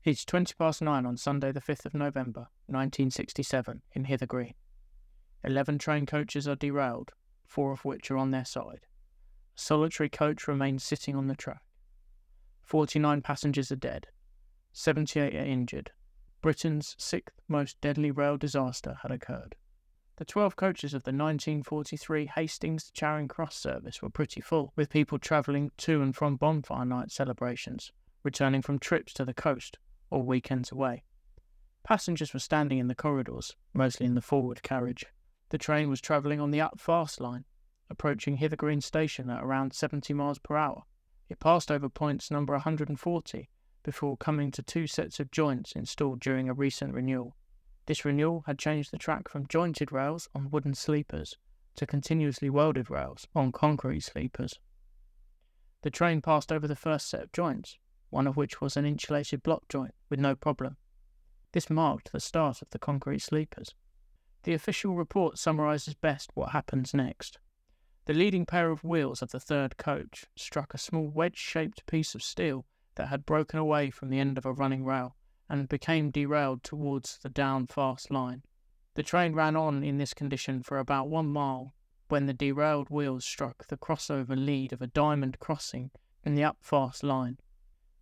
It's 9:20 on Sunday the 5th of November, 1967, in Hither Green. 11 train coaches are derailed, 4 of which are on their side. A solitary coach remains sitting on the track. 49 passengers are dead. 78 are injured. Britain's 6th most deadly rail disaster had occurred. The 12 coaches of the 1943 Hastings to Charing Cross service were pretty full, with people travelling to and from bonfire night celebrations, returning from trips to the coast, or weekends away. Passengers were standing in the corridors, mostly in the forward carriage. The train was travelling on the up fast line, approaching Hither Green station at around 70 miles per hour. It passed over points number 140 before coming to 2 sets of joints installed during a recent renewal. This renewal had changed the track from jointed rails on wooden sleepers to continuously welded rails on concrete sleepers. The train passed over the first set of joints, one of which was an insulated block joint with no problem. This marked the start of the concrete sleepers. The official report summarises best what happens next. The leading pair of wheels of the third coach struck a small wedge-shaped piece of steel that had broken away from the end of a running rail and became derailed towards the down fast line. The train ran on in this condition for about 1 mile when the derailed wheels struck the crossover lead of a diamond crossing in the up fast line.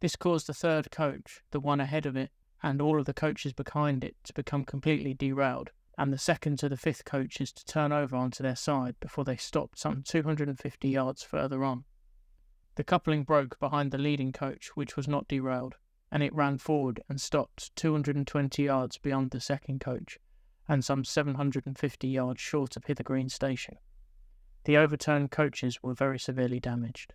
This caused the third coach, the one ahead of it, and all of the coaches behind it to become completely derailed, and the second to the 5th coaches to turn over onto their side before they stopped some 250 yards further on. The coupling broke behind the leading coach, which was not derailed, and it ran forward and stopped 220 yards beyond the second coach, and some 750 yards short of Hither Green station. The overturned coaches were very severely damaged.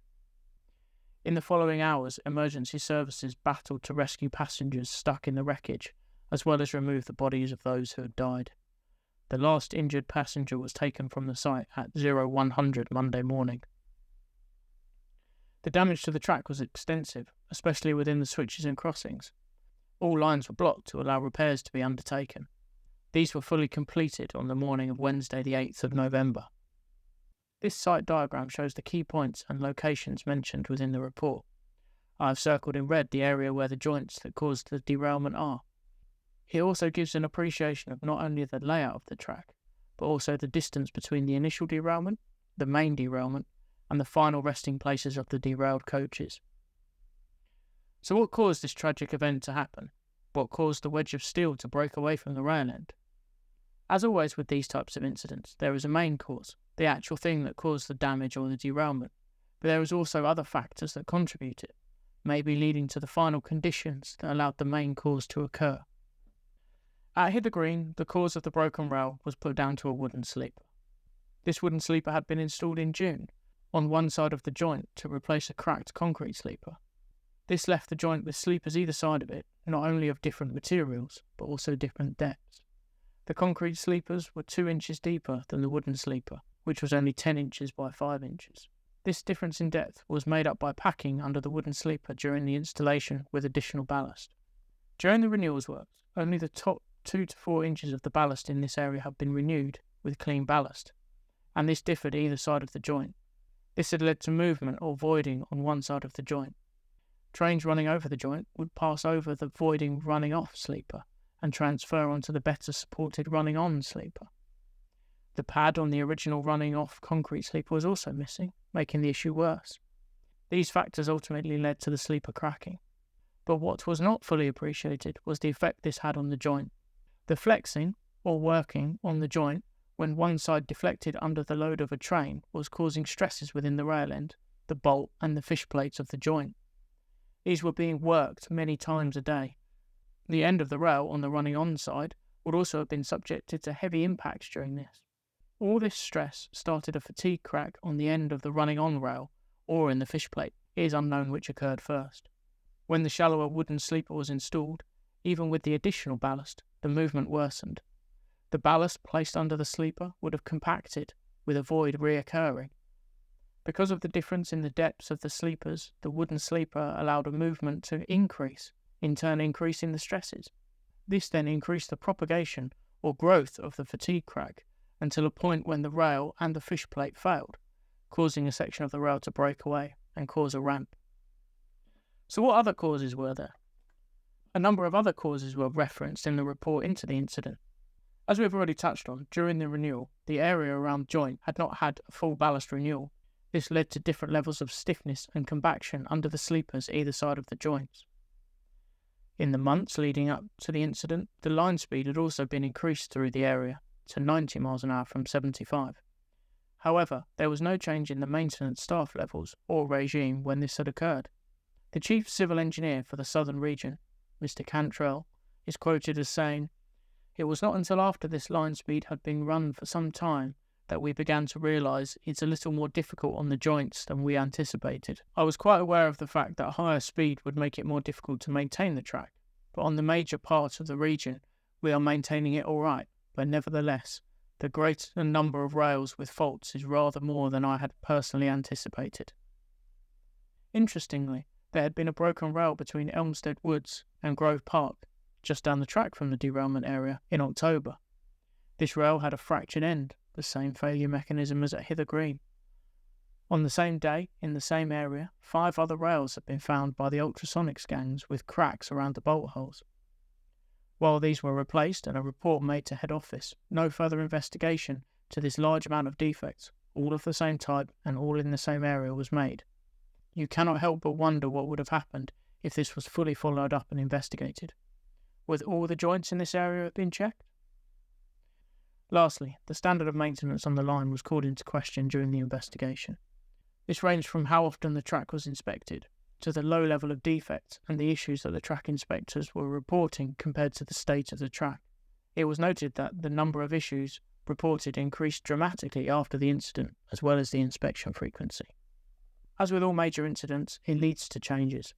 In the following hours, emergency services battled to rescue passengers stuck in the wreckage, as well as remove the bodies of those who had died. The last injured passenger was taken from the site at 0100 Monday morning. The damage to the track was extensive, especially within the switches and crossings. All lines were blocked to allow repairs to be undertaken. These were fully completed on the morning of Wednesday the 8th of November. This site diagram shows the key points and locations mentioned within the report. I have circled in red the area where the joints that caused the derailment are. It also gives an appreciation of not only the layout of the track, but also the distance between the initial derailment, the main derailment, and the final resting places of the derailed coaches. So what caused this tragic event to happen? What caused the wedge of steel to break away from the rail end? As always with these types of incidents, there is a main cause, the actual thing that caused the damage or the derailment, but there is also other factors that contributed, maybe leading to the final conditions that allowed the main cause to occur. At Hither Green, the cause of the broken rail was put down to a wooden sleeper. This wooden sleeper had been installed in June, on one side of the joint to replace a cracked concrete sleeper. This left the joint with sleepers either side of it, not only of different materials, but also different depths. The concrete sleepers were 2 inches deeper than the wooden sleeper, which was only 10 inches by 5 inches. This difference in depth was made up by packing under the wooden sleeper during the installation with additional ballast. During the renewals works, only the top 2 to 4 inches of the ballast in this area had been renewed with clean ballast, and this differed either side of the joint. This had led to movement or voiding on one side of the joint. Trains running over the joint would pass over the voiding running off sleeper and transfer onto the better supported running on sleeper. The pad on the original running off concrete sleeper was also missing, making the issue worse. These factors ultimately led to the sleeper cracking. But what was not fully appreciated was the effect this had on the joint. The flexing, or working, on the joint when one side deflected under the load of a train was causing stresses within the rail end, the bolt and the fish plates of the joint. These were being worked many times a day. The end of the rail on the running on side would also have been subjected to heavy impacts during this. All this stress started a fatigue crack on the end of the running on rail or in the fish plate. It is unknown which occurred first. When the shallower wooden sleeper was installed, even with the additional ballast, the movement worsened. The ballast placed under the sleeper would have compacted, with a void reoccurring. Because of the difference in the depths of the sleepers, the wooden sleeper allowed a movement to increase, in turn increasing the stresses. This then increased the propagation or growth of the fatigue crack until a point when the rail and the fish plate failed, causing a section of the rail to break away and cause a ramp. So what other causes were there? A number of other causes were referenced in the report into the incident. As we've already touched on, during the renewal, the area around joint had not had a full ballast renewal. This led to different levels of stiffness and compaction under the sleepers either side of the joints. In the months leading up to the incident, the line speed had also been increased through the area to 90 miles an hour from 75. However, there was no change in the maintenance staff levels or regime when this had occurred. The Chief Civil Engineer for the Southern Region, Mr. Cantrell, is quoted as saying, "It was not until after this line speed had been run for some time that we began to realise it's a little more difficult on the joints than we anticipated. I was quite aware of the fact that higher speed would make it more difficult to maintain the track, but on the major parts of the region we are maintaining it all right, but nevertheless, the greater number of rails with faults is rather more than I had personally anticipated." Interestingly, there had been a broken rail between Elmstead Woods and Grove Park, just down the track from the derailment area, in October. This rail had a fractured end, the same failure mechanism as at Hither Green. On the same day, in the same area, 5 other rails had been found by the ultrasonics gangs with cracks around the bolt holes. While these were replaced and a report made to head office, no further investigation to this large amount of defects, all of the same type and all in the same area, was made. You cannot help but wonder what would have happened if this was fully followed up and investigated. Would all the joints in this area have been checked? Lastly, the standard of maintenance on the line was called into question during the investigation. This ranged from how often the track was inspected, to the low level of defects and the issues that the track inspectors were reporting compared to the state of the track. It was noted that the number of issues reported increased dramatically after the incident, as well as the inspection frequency. As with all major incidents, it leads to changes.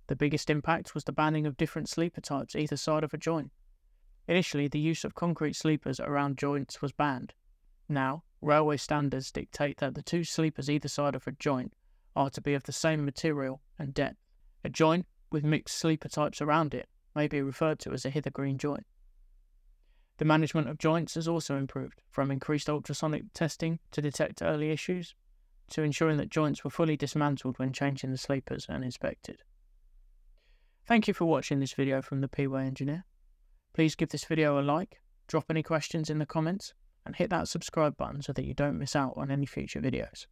The biggest impact was the banning of different sleeper types either side of a joint. Initially, the use of concrete sleepers around joints was banned. Now, railway standards dictate that the 2 sleepers either side of a joint are to be of the same material and depth. A joint with mixed sleeper types around it may be referred to as a Hither Green joint. The management of joints has also improved, from increased ultrasonic testing to detect early issues, to ensuring that joints were fully dismantled when changing the sleepers and inspected. Thank you for watching this video from the P-Way Engineer. Please give this video a like, drop any questions in the comments, and hit that subscribe button so that you don't miss out on any future videos.